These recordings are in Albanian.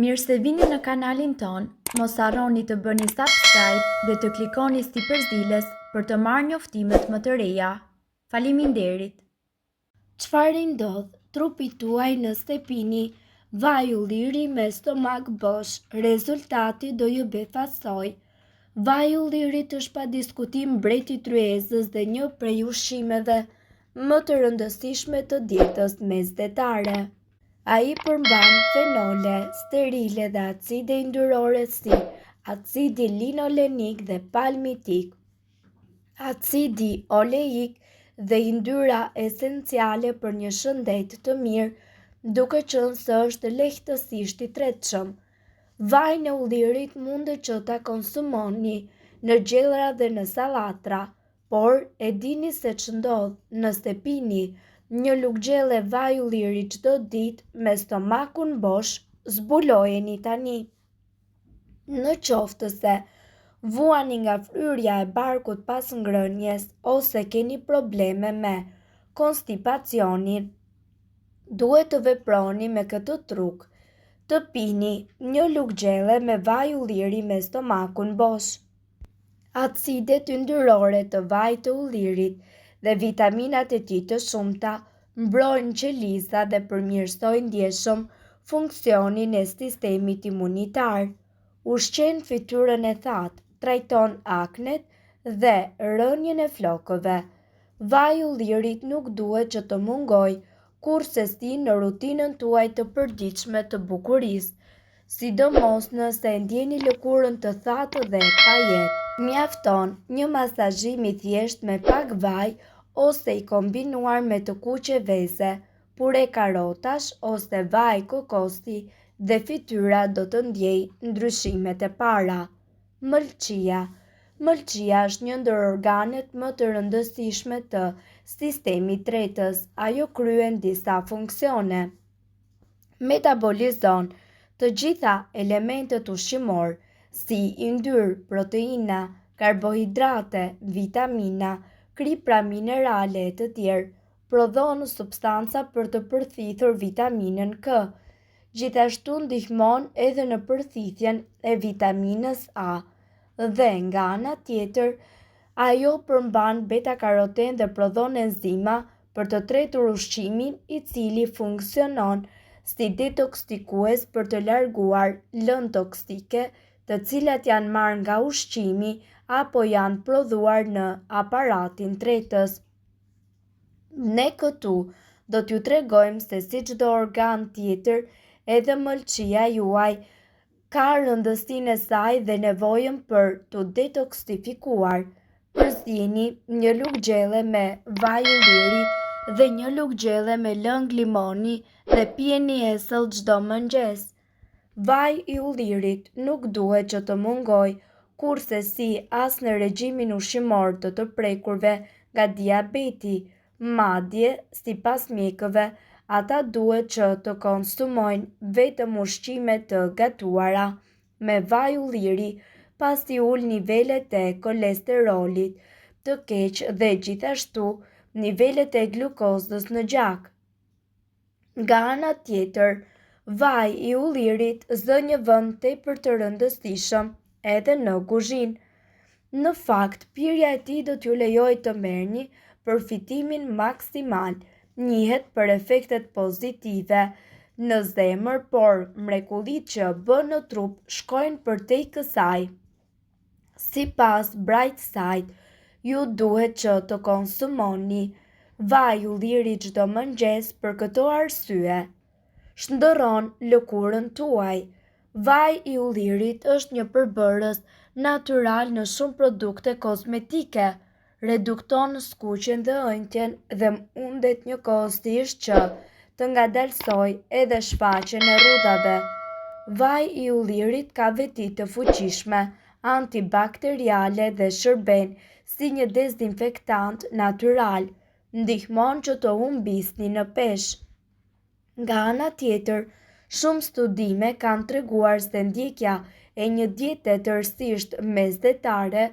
Mirë se vini në kanalin ton, mos harroni të bëni subscribe dhe të klikoni si përzieles për të marrë njoftimet më të reja. Faleminderit! Çfarë ndodh trupit tuaj nëse pini vaj ulliri me stomak bosh? Rezultati do ju befasoj. Vaj ullirit është pa diskutim mbreti i tryezës dhe një prej ushqimeve më të rëndësishme të dietës mesdhetare. Ai përmban fenole, sterile dhe acide yndyrore si acidi linolenik dhe palmitik. Acidi oleik dhe yndyra esenciale për një shëndet të mirë, duke qenë se është lehtësisht i tretshëm. Vajin e ullirit mundet që ta konsumoni në gjellra dhe në sallatra, por e dini se ç'ndodh nëse pini një lugë gjelle vaj ulliri çdo ditë me stomakun bosh? Zbulojeni tani. Në qoftë se vuani nga fryrja e barkut pas ngrënjes ose keni probleme me konstipacionin, duhet të veproni me këtë truk. Të pini një lugë gjelle me vaj ulliri me stomakun bosh. Acidet yndyrore të vajit të ullirit dhe vitaminat e tij të shumta mbrojnë qelisa dhe përmirësojnë ndjeshëm funksionin e sistemit imunitar. Ushqen fytyrën e thatë, trajton aknet dhe rënjen e flokëve. Vaji i ullirit nuk duhet që të mungojë kurse si në rutinën tuaj të përditshme të bukurisë, sidomos nëse e ndjeni lëkurën të thatë dhe pa jetë. Mjafton një masazhim i thjeshtë me pak vaj ose i kombinuar me të kuqe veze, pure karotash ose vaj kokosi dhe fytyra do të ndjejë ndryshimet e para. Mëlçia. Mëlçia është një ndër organet më të rëndësishme të sistemit tretës. Ajo kryen disa funksione. Metabolizon të gjitha elementet ushqimor, si yndyr, proteina, karbohidrate, vitamina, kripra minerale e të tjerë, prodhon substanca për të përthithur vitaminën K. Gjithashtu ndihmon edhe në përthithjen e vitaminës A. Dhe nga ana tjetër, ajo përmban beta-karoten dhe prodhon enzima për të tretur ushqimin, i cili funksionon si detoksikues për të larguar lënë toksike, të cilat janë marrë nga ushqimi apo janë prodhuar në aparatin tretës. Ne këtu do t'ju tregojmë se si çdo organ tjetër, edhe mëlçia juaj ka rëndësinë e saj dhe nevojën për t'u detoksifikuar. Përzini një lugë gjelle me vaj ulliri dhe një lugë gjelle me lëng limoni dhe pijeni esëll çdo mëngjes. Vaji i ullirit nuk duhet që të mungojë kurse si as në regjimin ushqimor të prekurve nga diabeti, madje sipas mjekëve, ata duhet që të konsumojnë vetëm ushqime të gatuara me vaj ulliri, pasi ul nivelet e kolesterolit të keq dhe gjithashtu nivelet e glukozës në gjak. Nga ana tjetër, vaji i ullirit zë një vend tepër të rëndësishëm edhe në kuzhinë. Në fakt, pirja e tij do t'ju lejojë të merrni përfitimin maksimal. Njihet për efektet pozitive në zemër, por mrekullitë që bën në trup shkojnë përtej kësaj. Sipas Brightside, ju duhet që të konsumoni vaj ulliri çdo mëngjes për këto arsye. Shndërron lëkurën tuaj. Vaji i ullirit është një përbërës natyral në shumë produkte kozmetike. Redukton skuqjen dhe ëndjen dhe mundet njëkohësisht që të ngadalsojë edhe shfaqjen e rrudhave. Vaji i ullirit ka veti të fuqishme antibakteriale dhe shërben si një dezinfektant natyral. Ndihmon që të humbisni në peshë. Nga ana tjetër, shumë studime kanë treguar se ndjekja e një diete tërësisht mesdhetare,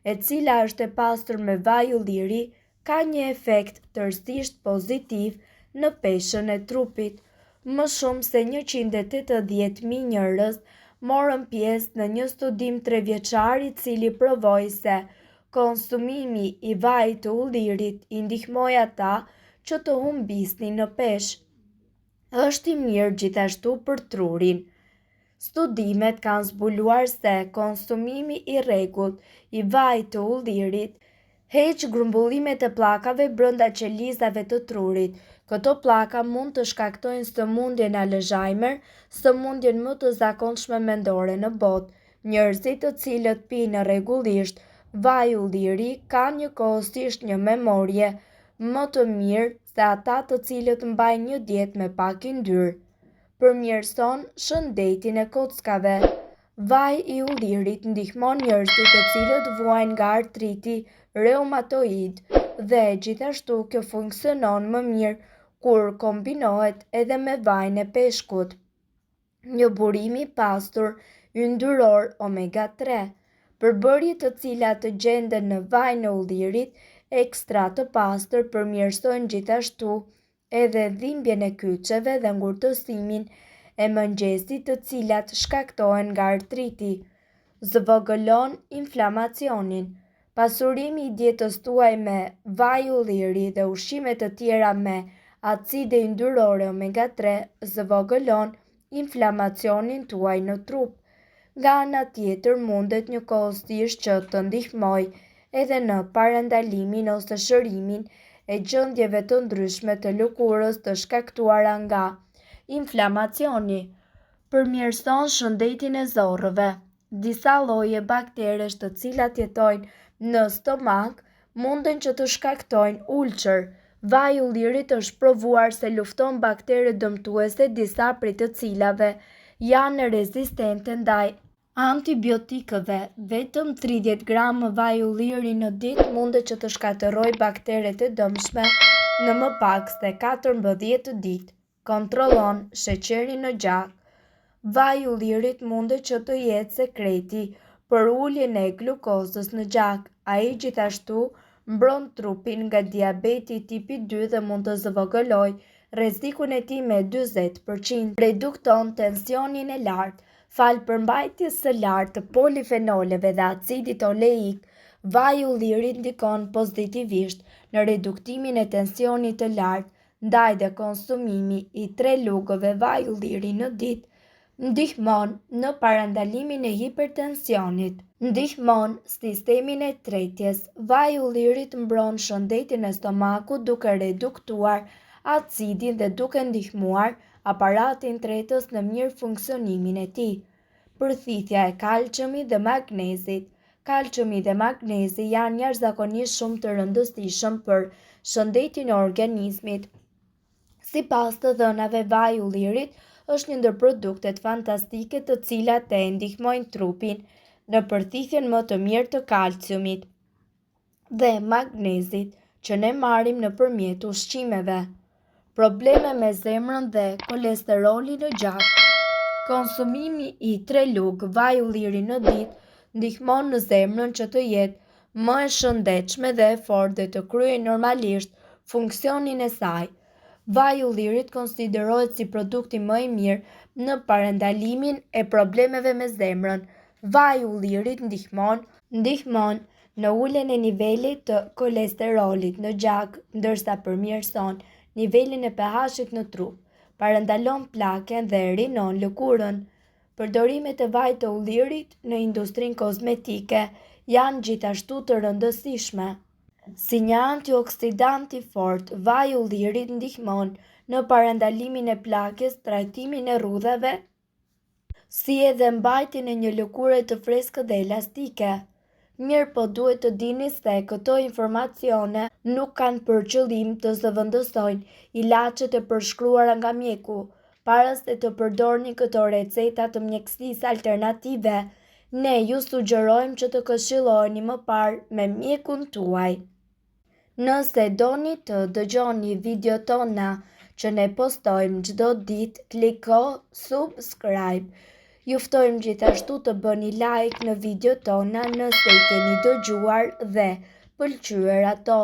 e cila është e pastër me vaj ulliri, ka një efekt tërësisht pozitiv në peshën e trupit. Më shumë se 180.000 njerëz morën pjesë në një studim 3 vjeçar i cili provoi se konsumimi i vajit të ullirit i ndihmoi ata që të humbisnin në peshë. Është i mirë gjithashtu për trurin. Studimet kanë zbuluar se konsumimi i rregullt i vajit të ullirit heq grumbullimet e pllakave brenda qelizave të trurit. Këto pllaka mund të shkaktojnë sëmundjen Alzheimer, sëmundjen më të zakonshme mendore në botë. Njerëzit të cilët pinë rregullisht vaj ulliri kanë njëkohësisht një memorie më të mirë se ata të cilët mbajnë një dietë me pak yndyrë. Përmirëson shëndetin e kockave. Vaji i ullirit ndihmon njerëzit të cilët vuajnë nga artriti reumatoid dhe gjithashtu kjo funksionon më mirë kur kombinohet edhe me vajin e peshkut. Një burim i pastur yndyror omega 3, përbërjet të cilat të gjenden në vajin e ullirit ekstra të pastër përmirësojnë gjithashtu edhe dhimbjen e kyçeve dhe ngurtësimin e mëngjesit të cilat shkaktohen nga artriti. Zvogëlon inflamacionin. Pasurimi i dietës tuaj me vaj ulliri dhe ushqime të tjera me acide yndyrore omega 3 zvogëlon inflamacionin tuaj në trup. Nga ana tjetër mundet njëkohësisht që të ndihmojë edhe në parandalimin ose shërimin e gjendjeve të ndryshme të lëkurës të shkaktuara nga inflamacioni. Përmirëson shëndetin e zorrëve. Disa lloje bakteresh të cilat jetojnë në stomak munden që të shkaktojnë ulcer. Vaji i ullirit është provuar se lufton baktere dëmtuese disa prej të cilave janë rezistente ndaj antibiotikëve. Vetëm 30 gram vaj ulliri në ditë mundet që të shkatërrojë bakteret e dëmshme në më pak se 14 ditë. Kontrollon sheqerin në gjak. Vaji i ullirit mundet që të jetë sekreti për uljen e glukozës në gjak. Ai gjithashtu mbron trupin nga diabeti tipi 2 dhe mund të zvogëlojë rrezikun e tij me 40%. Redukton tensionin e lartë. Fal përmbajtjes së lartë të polifenoleve dhe acidit oleik, vaji i ullirit ndikon pozitivisht në reduktimin e tensionit të lartë, ndaj dhe konsumimi i 3 lugëve vaj ulliri në ditë ndihmon në parandalimin e hipertensionit. Ndihmon sistemin e tretjes. Vaji i ullirit mbron shëndetin e stomakut duke reduktuar acidin dhe duke ndihmuar aparatin tretës në mirë funksionimin e tij. Përthithja e kalciumit dhe magnezit. Kalciumi dhe magnezi janë jashtëzakonisht shumë të rëndësishëm për shëndetin e organizmit. Sipas të dhënave, vaji i ullirit është një ndër produktet fantastike të cilat e ndihmojnë trupin në përthithjen më të mirë të kalciumit dhe magnezit që ne marrim nëpërmjet ushqimeve. Probleme me zemrën dhe kolesterolin në gjak. Konsumimi i 3 lugë vaj ulliri në ditë ndihmon në zemrën që të jetë më e shëndetshme dhe e fortë dhe të kryejë normalisht funksionin e saj. Vaji i ullirit konsiderohet si produkti më i mirë në parandalimin e problemeve me zemrën. Vaji i ullirit ndihmon në uljen e nivelit të kolesterolit në gjak, ndërsa përmirëson nivelin e pH-it në trup, parandalon pllakën dhe rinon lëkurën. Përdorimet e vajit të ullirit në industrinë kozmetike janë gjithashtu të rëndësishme. Si një antioksidant i fortë, vaji i ullirit ndihmon në parandalimin e plakës, trajtimin e rrudhave, si edhe mbajtjen e një lëkure të freskët dhe elastike. Mirë po duhet të dini se këto informacione nuk kanë për qëllim të zëvendësojnë ilaçet e përshkruara nga mjeku. Para se të përdorni këto receta të mjekësisë alternative, ne ju sugjerojmë që të këshilloni më parë me mjekun tuaj. Nëse doni të dëgjoni video tona që ne postojmë çdo ditë, kliko subscribe. Ju ftojmë gjithashtu të bëni like në video tona nëse i keni dëgjuar dhe pëlqyer ato.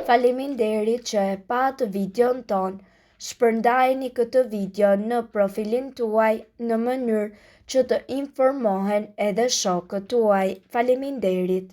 Faleminderit që e pat videon ton. Shpërndajeni këtë video në profilin tuaj në mënyrë që të informohen edhe shokët tuaj. Faleminderit!